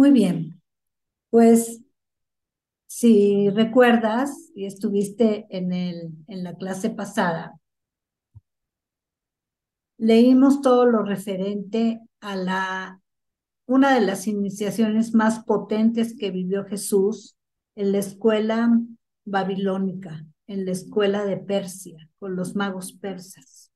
Muy bien, pues si recuerdas y estuviste en la clase pasada, leímos todo lo referente a una de las iniciaciones más potentes que vivió Jesús en la escuela babilónica, en la escuela de Persia, con los magos persas.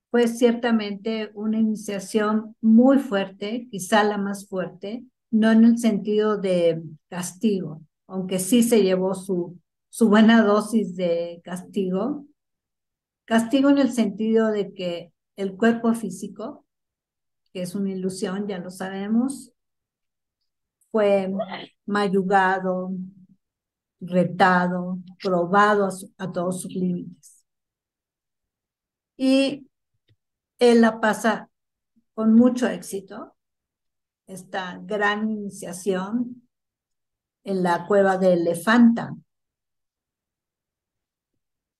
Fue ciertamente una iniciación muy fuerte, quizá la más fuerte, no en el sentido de castigo, aunque sí se llevó su buena dosis de castigo. Castigo en el sentido de que el cuerpo físico, que es una ilusión, ya lo sabemos, fue mayugado, retado, probado a todos sus límites. Y él la pasa con mucho éxito, esta gran iniciación en la cueva de Elefanta.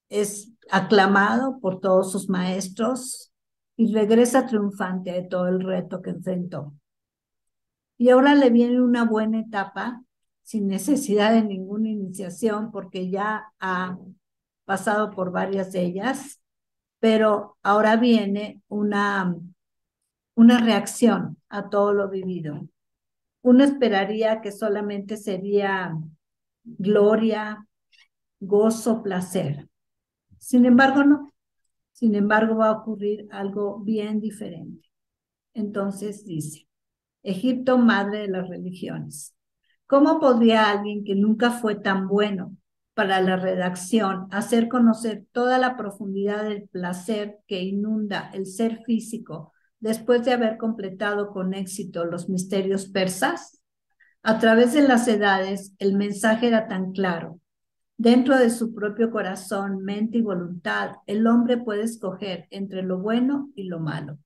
Es aclamado por todos sus maestros y regresa triunfante de todo el reto que enfrentó. Y ahora le viene una buena etapa sin necesidad de ninguna iniciación porque ya ha pasado por varias de ellas, pero ahora viene una reacción a todo lo vivido. Uno esperaría que solamente sería gloria, gozo, placer. Sin embargo, no. Sin embargo, va a ocurrir algo bien diferente. Entonces dice, Egipto, madre de las religiones. ¿Cómo podría alguien que nunca fue tan bueno para la redacción hacer conocer toda la profundidad del placer que inunda el ser físico después de haber completado con éxito los misterios persas? A través de las edades, el mensaje era tan claro. Dentro de su propio corazón, mente y voluntad, el hombre puede escoger entre lo bueno y lo malo.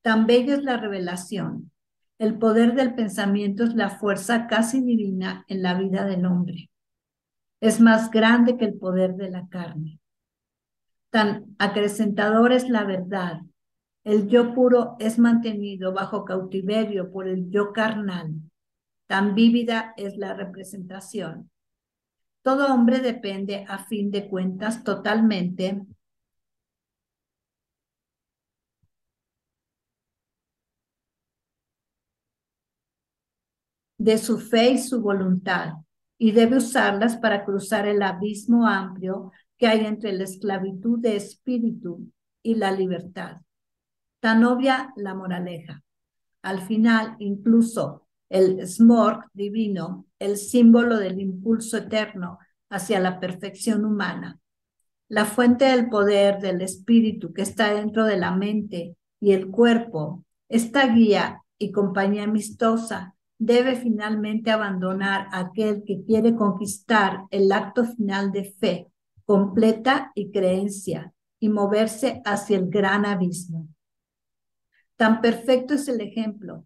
Tan bella es la revelación. El poder del pensamiento es la fuerza casi divina en la vida del hombre. Es más grande que el poder de la carne. Tan acrecentadora es la verdad. El yo puro es mantenido bajo cautiverio por el yo carnal. Tan vívida es la representación. Todo hombre depende, a fin de cuentas, totalmente de su fe y su voluntad, y debe usarlas para cruzar el abismo amplio que hay entre la esclavitud de espíritu y la libertad. Tan obvia la moraleja. Al final, incluso el smorg divino, el símbolo del impulso eterno hacia la perfección humana, la fuente del poder del espíritu que está dentro de la mente y el cuerpo, esta guía y compañía amistosa debe finalmente abandonar a aquel que quiere conquistar el acto final de fe completa y creencia y moverse hacia el gran abismo. Tan perfecto es el ejemplo.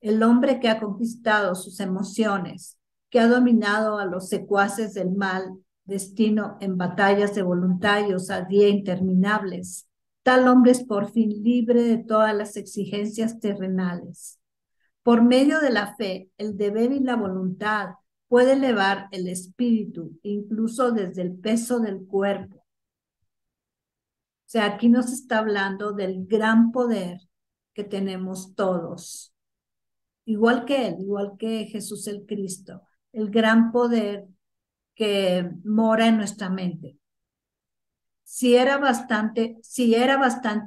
El hombre que ha conquistado sus emociones, que ha dominado a los secuaces del mal, destino en batallas de voluntarios a día interminables. Tal hombre es por fin libre de todas las exigencias terrenales. Por medio de la fe, el deber y la voluntad puede elevar el espíritu, incluso desde el peso del cuerpo. O sea, aquí nos está hablando del gran poder que tenemos todos, igual que Él, igual que Jesús el Cristo, el gran poder que mora en nuestra mente. Si era bastante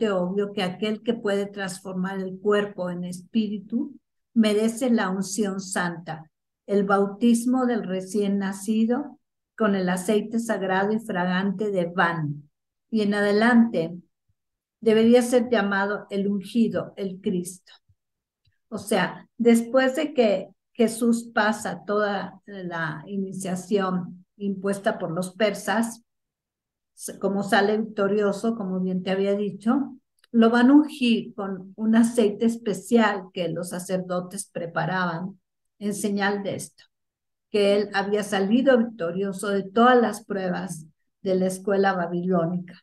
obvio que aquel que puede transformar el cuerpo en espíritu merece la unción santa, el bautismo del recién nacido con el aceite sagrado y fragante de Van. Y en adelante debería ser llamado el ungido, el Cristo. O sea, después de que Jesús pasa toda la iniciación impuesta por los persas, como sale victorioso, como bien te había dicho, lo van a ungir con un aceite especial que los sacerdotes preparaban en señal de esto, que él había salido victorioso de todas las pruebas de la escuela babilónica.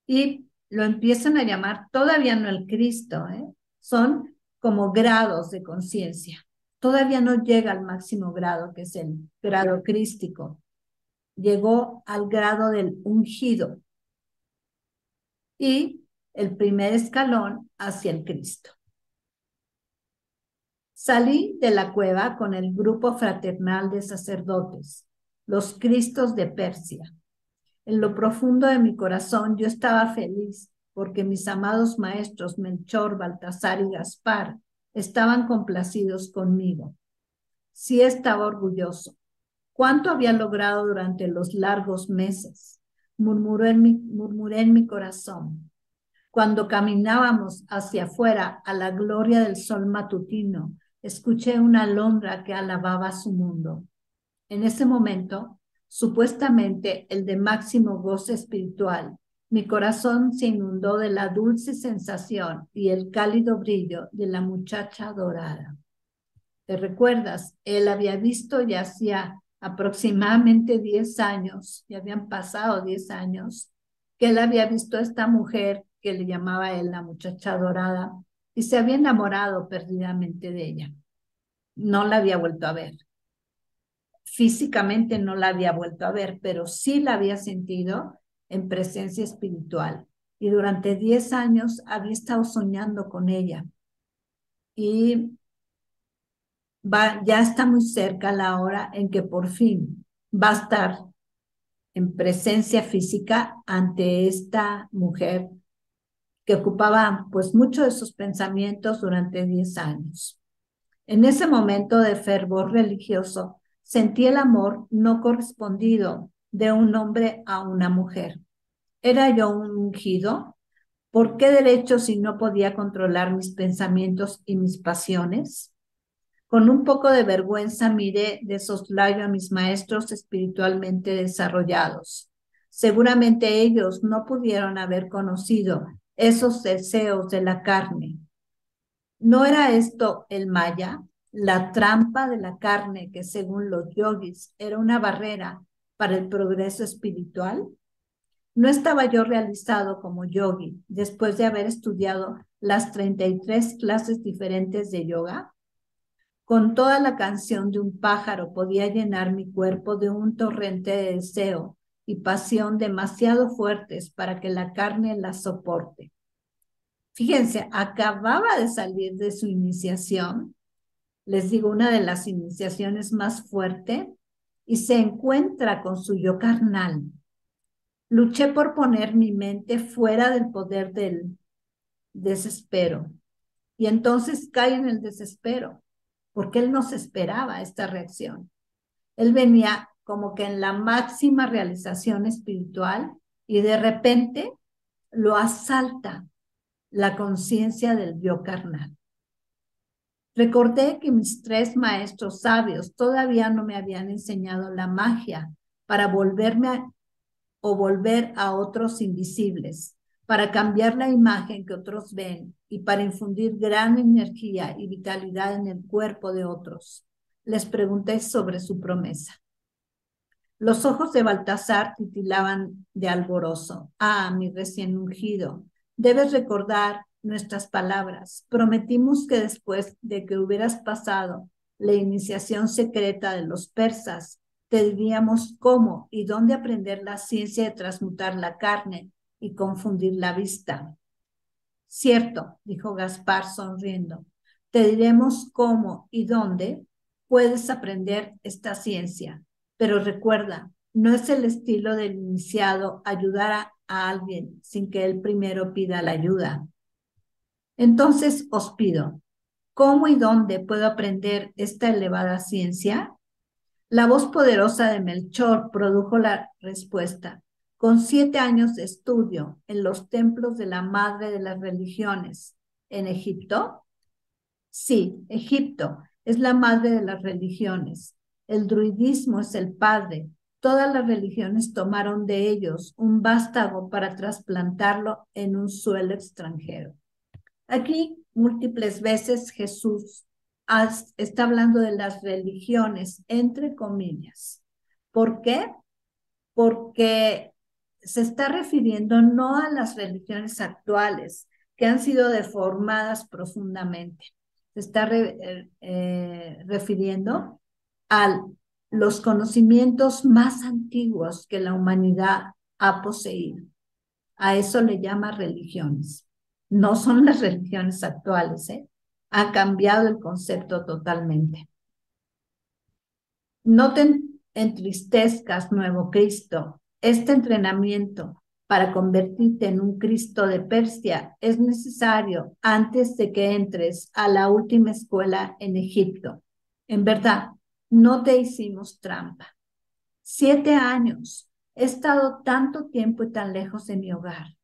Y lo empiezan a llamar todavía no el Cristo, son como grados de conciencia. Todavía no llega al máximo grado, que es el grado crístico. Llegó al grado del ungido y el primer escalón hacia el Cristo. Salí de la cueva con el grupo fraternal de sacerdotes, los Cristos de Persia. En lo profundo de mi corazón yo estaba feliz porque mis amados maestros Melchor, Baltasar y Gaspar estaban complacidos conmigo. Sí estaba orgulloso. ¿Cuánto había logrado durante los largos meses? Murmuré en mi corazón. Cuando caminábamos hacia afuera a la gloria del sol matutino, escuché una alondra que alababa su mundo. En ese momento, supuestamente el de máximo goce espiritual, mi corazón se inundó de la dulce sensación y el cálido brillo de la muchacha dorada. ¿Te recuerdas? Él había visto ya hacía aproximadamente 10 años, ya habían pasado 10 años, que él había visto a esta mujer que le llamaba él la muchacha dorada y se había enamorado perdidamente de ella. No la había vuelto a ver. Físicamente no la había vuelto a ver, pero sí la había sentido en presencia espiritual. Y durante 10 años había estado soñando con ella. Y ya está muy cerca la hora en que por fin va a estar en presencia física ante esta mujer que ocupaba pues mucho de sus pensamientos durante 10 años. En ese momento de fervor religioso, sentí el amor no correspondido de un hombre a una mujer. ¿Era yo un ungido? ¿Por qué derecho si no podía controlar mis pensamientos y mis pasiones? Con un poco de vergüenza miré de soslayo a mis maestros espiritualmente desarrollados. Seguramente ellos no pudieron haber conocido esos deseos de la carne. ¿No era esto el maya, la trampa de la carne que según los yogis era una barrera para el progreso espiritual? ¿No estaba yo realizado como yogi después de haber estudiado las 33 clases diferentes de yoga? Con toda la canción de un pájaro podía llenar mi cuerpo de un torrente de deseo y pasión demasiado fuertes para que la carne las soporte. Fíjense, acababa de salir de su iniciación, les digo, una de las iniciaciones más fuertes, y se encuentra con su yo carnal. Luché por poner mi mente fuera del poder del desespero, y entonces cae en el desespero, porque él no se esperaba esta reacción. Él venía como que en la máxima realización espiritual y de repente lo asalta la conciencia del yo carnal. Recordé que mis 3 maestros sabios todavía no me habían enseñado la magia para volver a otros invisibles, para cambiar la imagen que otros ven y para infundir gran energía y vitalidad en el cuerpo de otros. Les pregunté sobre su promesa. Los ojos de Baltasar titilaban de alborozo. Ah, mi recién ungido, debes recordar nuestras palabras. Prometimos que después de que hubieras pasado la iniciación secreta de los persas, te diríamos cómo y dónde aprender la ciencia de transmutar la carne y confundir la vista. Cierto, dijo Gaspar sonriendo. Te diremos cómo y dónde puedes aprender esta ciencia. Pero recuerda, no es el estilo del iniciado ayudar a alguien sin que él primero pida la ayuda. Entonces os pido, ¿cómo y dónde puedo aprender esta elevada ciencia? La voz poderosa de Melchor produjo la respuesta. Con 7 años de estudio en los templos de la madre de las religiones, ¿en Egipto? Sí, Egipto es la madre de las religiones. El druidismo es el padre. Todas las religiones tomaron de ellos un vástago para trasplantarlo en un suelo extranjero. Aquí múltiples veces Jesús está hablando de las religiones, entre comillas. ¿Por qué? Porque se está refiriendo no a las religiones actuales, que han sido deformadas profundamente, se está refiriendo a los conocimientos más antiguos que la humanidad ha poseído. A eso le llama religiones. No son las religiones actuales, ¿eh? Ha cambiado el concepto totalmente. No te entristezcas, nuevo Cristo. Este entrenamiento para convertirte en un Cristo de Persia es necesario antes de que entres a la última escuela en Egipto. En verdad, no te hicimos trampa. 7 años. He estado tanto tiempo y tan lejos de mi hogar.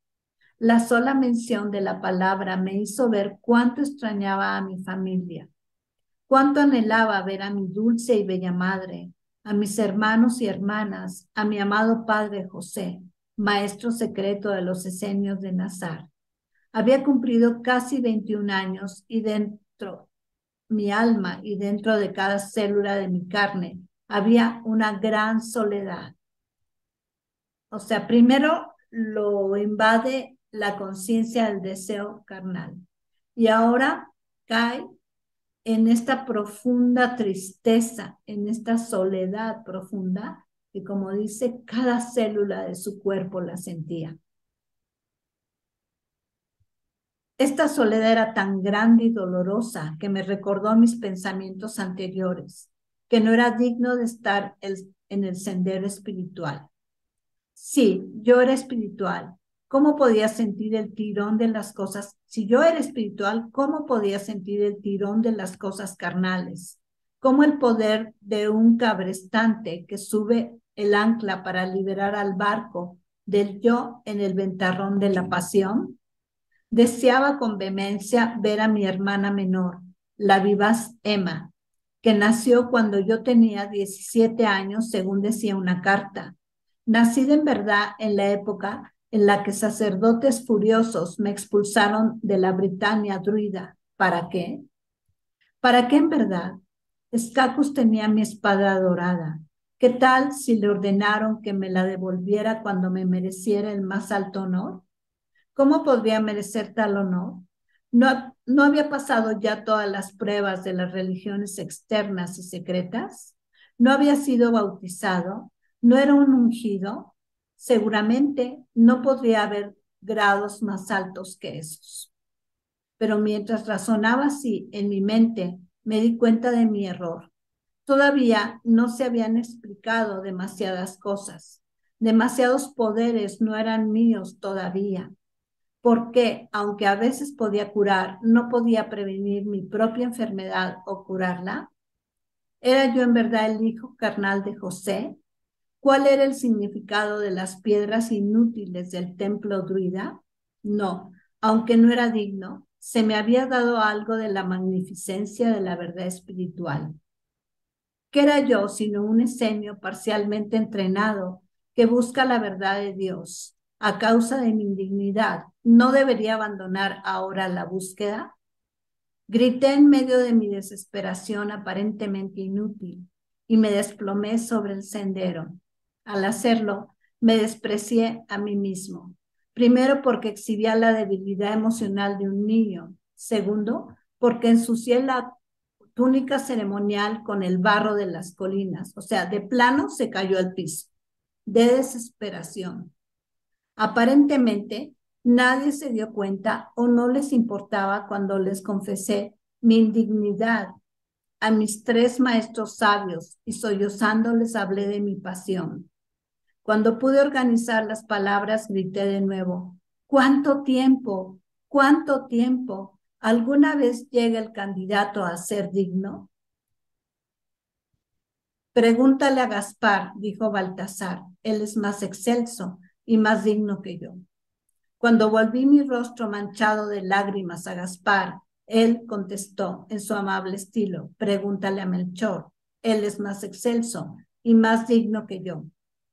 La sola mención de la palabra me hizo ver cuánto extrañaba a mi familia, cuánto anhelaba ver a mi dulce y bella madre, a mis hermanos y hermanas, a mi amado padre José, maestro secreto de los esenios de Nazar. Había cumplido casi 21 años y dentro mi alma y dentro de cada célula de mi carne había una gran soledad. O sea, primero lo invade la conciencia del deseo carnal y ahora cae en esta profunda tristeza, en esta soledad profunda, que como dice, cada célula de su cuerpo la sentía. Esta soledad era tan grande y dolorosa que me recordó mis pensamientos anteriores, que no era digno de estar en el sendero espiritual. Sí, yo era espiritual. ¿Cómo podía sentir el tirón de las cosas? Si yo era espiritual, ¿cómo podía sentir el tirón de las cosas carnales? ¿Cómo el poder de un cabrestante que sube el ancla para liberar al barco del yo en el ventarrón de la pasión? Deseaba con vehemencia ver a mi hermana menor, la vivaz Emma, que nació cuando yo tenía 17 años, según decía una carta. Nacida en verdad en la época en la que sacerdotes furiosos me expulsaron de la Britania druida. ¿Para qué? ¿Para qué en verdad? Scacus tenía mi espada dorada. ¿Qué tal si le ordenaron que me la devolviera cuando me mereciera el más alto honor? ¿Cómo podría merecer tal honor? ¿No había pasado ya todas las pruebas de las religiones externas y secretas? ¿No había sido bautizado? ¿No era un ungido? Seguramente no podría haber grados más altos que esos. Pero mientras razonaba así en mi mente, me di cuenta de mi error. Todavía no se habían explicado demasiadas cosas. Demasiados poderes no eran míos todavía. Porque, aunque a veces podía curar, no podía prevenir mi propia enfermedad o curarla. ¿Era yo en verdad el hijo carnal de José? ¿Cuál era el significado de las piedras inútiles del templo druida? No, aunque no era digno, se me había dado algo de la magnificencia de la verdad espiritual. ¿Qué era yo sino un esenio parcialmente entrenado que busca la verdad de Dios? A causa de mi indignidad, ¿no debería abandonar ahora la búsqueda? Grité en medio de mi desesperación aparentemente inútil y me desplomé sobre el sendero. Al hacerlo, me desprecié a mí mismo. Primero, porque exhibía la debilidad emocional de un niño. Segundo, porque ensucié la túnica ceremonial con el barro de las colinas. O sea, de plano se cayó al piso, de desesperación. Aparentemente, nadie se dio cuenta o no les importaba cuando les confesé mi indignidad a mis 3 maestros sabios y sollozando les hablé de mi pasión. Cuando pude organizar las palabras, grité de nuevo, ¿cuánto tiempo? ¿Cuánto tiempo? ¿Alguna vez llega el candidato a ser digno? Pregúntale a Gaspar, dijo Baltasar, él es más excelso y más digno que yo. Cuando volví mi rostro manchado de lágrimas a Gaspar, él contestó en su amable estilo, pregúntale a Melchor, él es más excelso y más digno que yo.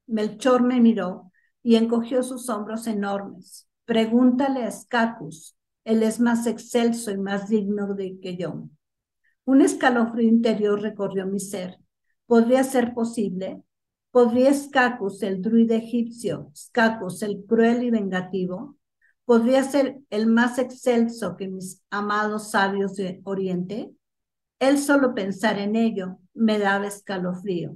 Melchor me miró y encogió sus hombros enormes. Pregúntale a Scacus, él es más excelso y más digno que yo. Un escalofrío interior recorrió mi ser. ¿Podría ser posible? ¿Podría Scacus, el druida egipcio, Scacus, el cruel y vengativo? ¿Podría ser el más excelso que mis amados sabios de Oriente? Él solo pensar en ello me daba escalofrío.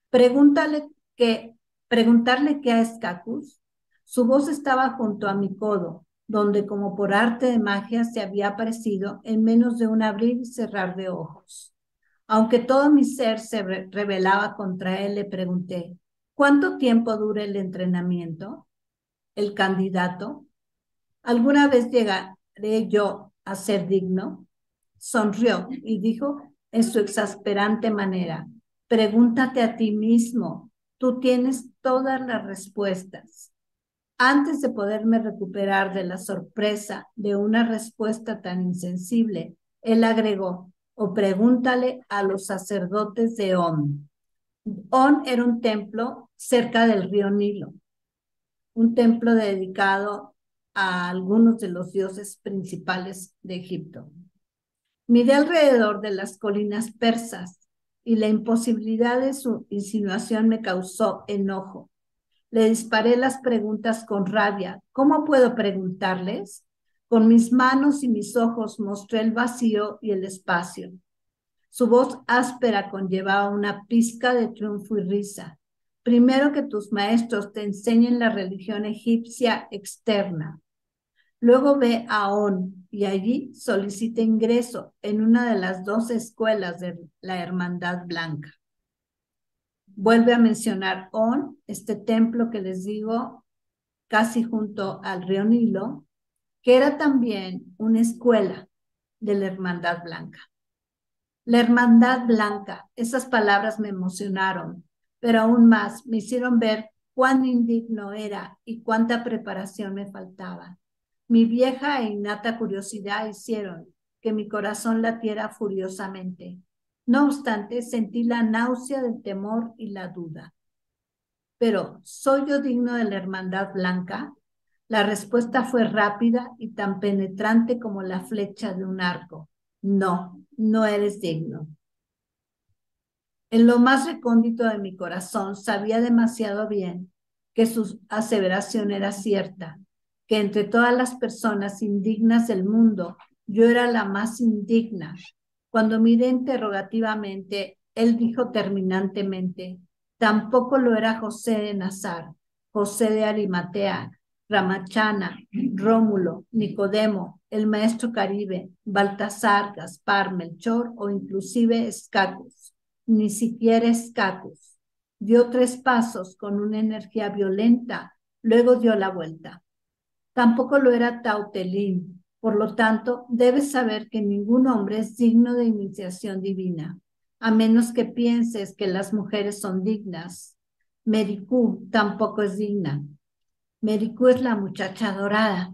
Pregúntale que, preguntarle qué a Escacus. Su voz estaba junto a mi codo, donde como por arte de magia se había aparecido en menos de un abrir y cerrar de ojos. Aunque todo mi ser se rebelaba contra él, le pregunté, ¿cuánto tiempo dura el entrenamiento? El candidato, ¿alguna vez llegaré yo a ser digno? Sonrió y dijo en su exasperante manera, pregúntate a ti mismo, tú tienes todas las respuestas. Antes de poderme recuperar de la sorpresa de una respuesta tan insensible, él agregó, o pregúntale a los sacerdotes de On. On era un templo cerca del río Nilo, un templo dedicado a algunos de los dioses principales de Egipto. Miré alrededor de las colinas persas y la imposibilidad de su insinuación me causó enojo. Le disparé las preguntas con rabia. ¿Cómo puedo preguntarles? Con mis manos y mis ojos mostré el vacío y el espacio. Su voz áspera conllevaba una pizca de triunfo y risa. Primero que tus maestros te enseñen la religión egipcia externa. Luego ve a On y allí solicita ingreso en una de las 12 escuelas de la Hermandad Blanca. Vuelve a mencionar On, este templo que les digo, casi junto al río Nilo, que era también una escuela de la Hermandad Blanca. La Hermandad Blanca, esas palabras me emocionaron, pero aún más me hicieron ver cuán indigno era y cuánta preparación me faltaba. Mi vieja e innata curiosidad hicieron que mi corazón latiera furiosamente. No obstante, sentí la náusea del temor y la duda. Pero, ¿soy yo digno de la Hermandad Blanca? La respuesta fue rápida y tan penetrante como la flecha de un arco. No, no eres digno. En lo más recóndito de mi corazón sabía demasiado bien que su aseveración era cierta, que entre todas las personas indignas del mundo, yo era la más indigna. Cuando miré interrogativamente, él dijo terminantemente, tampoco lo era José de Nazar, José de Arimatea, Ramachana, Rómulo, Nicodemo, el maestro Caribe, Baltasar, Gaspar, Melchor o inclusive Escacus. Ni siquiera Escacus. Dio 3 pasos con una energía violenta, luego dio la vuelta. Tampoco lo era Tautelín. Por lo tanto, debes saber que ningún hombre es digno de iniciación divina, a menos que pienses que las mujeres son dignas. Mericú tampoco es digna. Mericú es la muchacha dorada,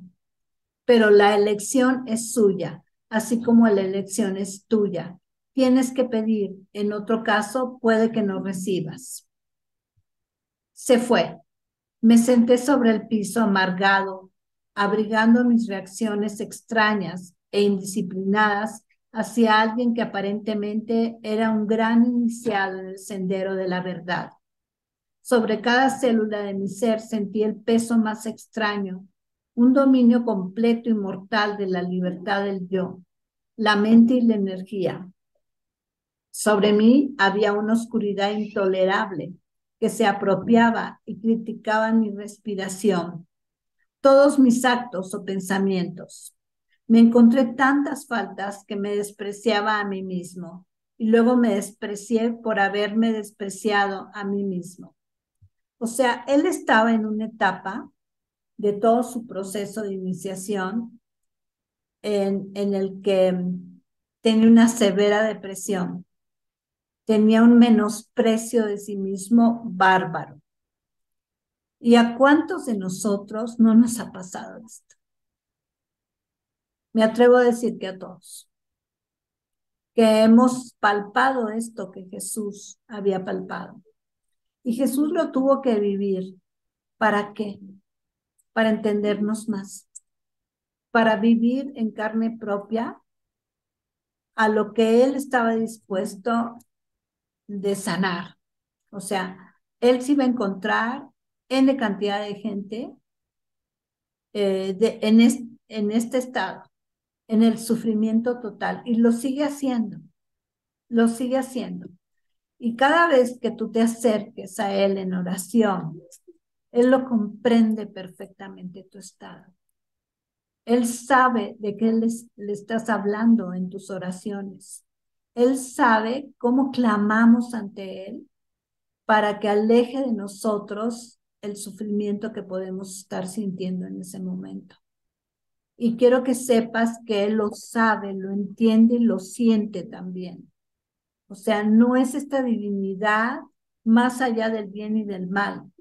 pero la elección es suya, así como la elección es tuya. Tienes que pedir, en otro caso puede que no recibas. Se fue. Me senté sobre el piso amargado, abrigando mis reacciones extrañas e indisciplinadas hacia alguien que aparentemente era un gran iniciado en el sendero de la verdad. Sobre cada célula de mi ser sentí el peso más extraño, un dominio completo y mortal de la libertad del yo, la mente y la energía. Sobre mí había una oscuridad intolerable que se apropiaba y criticaba mi respiración, todos mis actos o pensamientos. Me encontré tantas faltas que me despreciaba a mí mismo y luego me desprecié por haberme despreciado a mí mismo. O sea, él estaba en una etapa de todo su proceso de iniciación en el que tenía una severa depresión, tenía un menosprecio de sí mismo bárbaro. ¿Y a cuántos de nosotros no nos ha pasado esto? Me atrevo a decir que a todos, que hemos palpado esto que Jesús había palpado. Y Jesús lo tuvo que vivir. ¿Para qué? Para entendernos más, para vivir en carne propia a lo que él estaba dispuesto de sanar. O sea, él se iba a encontrar N cantidad de gente en este estado, en el sufrimiento total, y lo sigue haciendo, lo sigue haciendo. Y cada vez que tú te acerques a Él en oración, Él lo comprende perfectamente tu estado. Él sabe de qué le estás hablando en tus oraciones. Él sabe cómo clamamos ante Él para que aleje de nosotros el sufrimiento que podemos estar sintiendo en ese momento. Y quiero que sepas que Él lo sabe, lo entiende y lo siente también. O sea, no es esta divinidad más allá del bien y del mal.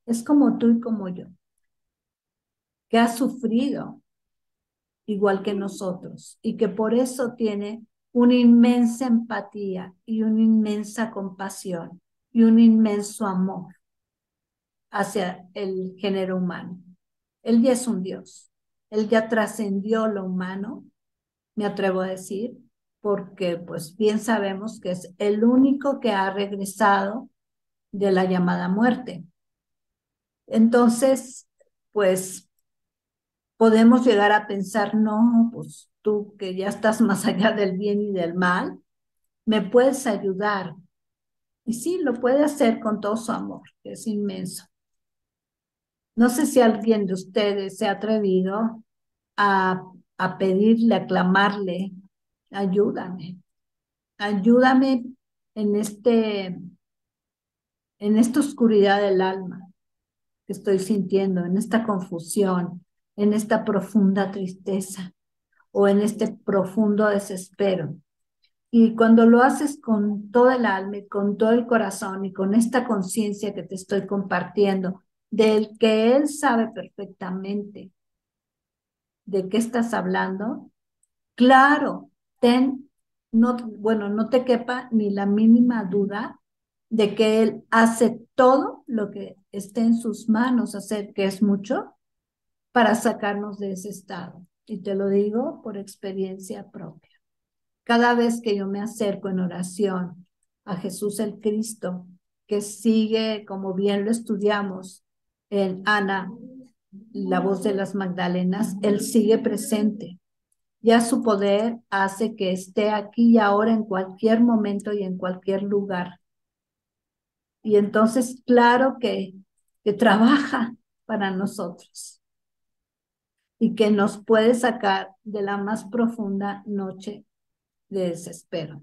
Es como tú y como yo, que ha sufrido igual que nosotros y que por eso tiene una inmensa empatía y una inmensa compasión y un inmenso amor hacia el género humano. Él ya es un Dios, él ya trascendió lo humano, me atrevo a decir, porque pues bien sabemos que es el único que ha regresado de la llamada muerte. Entonces, pues podemos llegar a pensar, no, pues tú que ya estás más allá del bien y del mal, me puedes ayudar. Y sí, lo puede hacer con todo su amor, que es inmenso. No sé si alguien de ustedes se ha atrevido a, a pedirle, a clamarle, ayúdame, ayúdame en en esta oscuridad del alma que estoy sintiendo, en esta confusión, en esta profunda tristeza o en este profundo desespero. Y cuando lo haces con todo el alma y con todo el corazón y con esta conciencia que te estoy compartiendo, del que Él sabe perfectamente de qué estás hablando, claro, no te quepa ni la mínima duda de que Él hace todo lo que esté en sus manos hacer, que es mucho, para sacarnos de ese estado. Y te lo digo por experiencia propia. Cada vez que yo me acerco en oración a Jesús el Cristo, que sigue, como bien lo estudiamos en Ana, la voz de las Magdalenas, Él sigue presente. Ya su poder hace que esté aquí y ahora en cualquier momento y en cualquier lugar. Y entonces, claro que trabaja para nosotros y que nos puede sacar de la más profunda noche de desespero.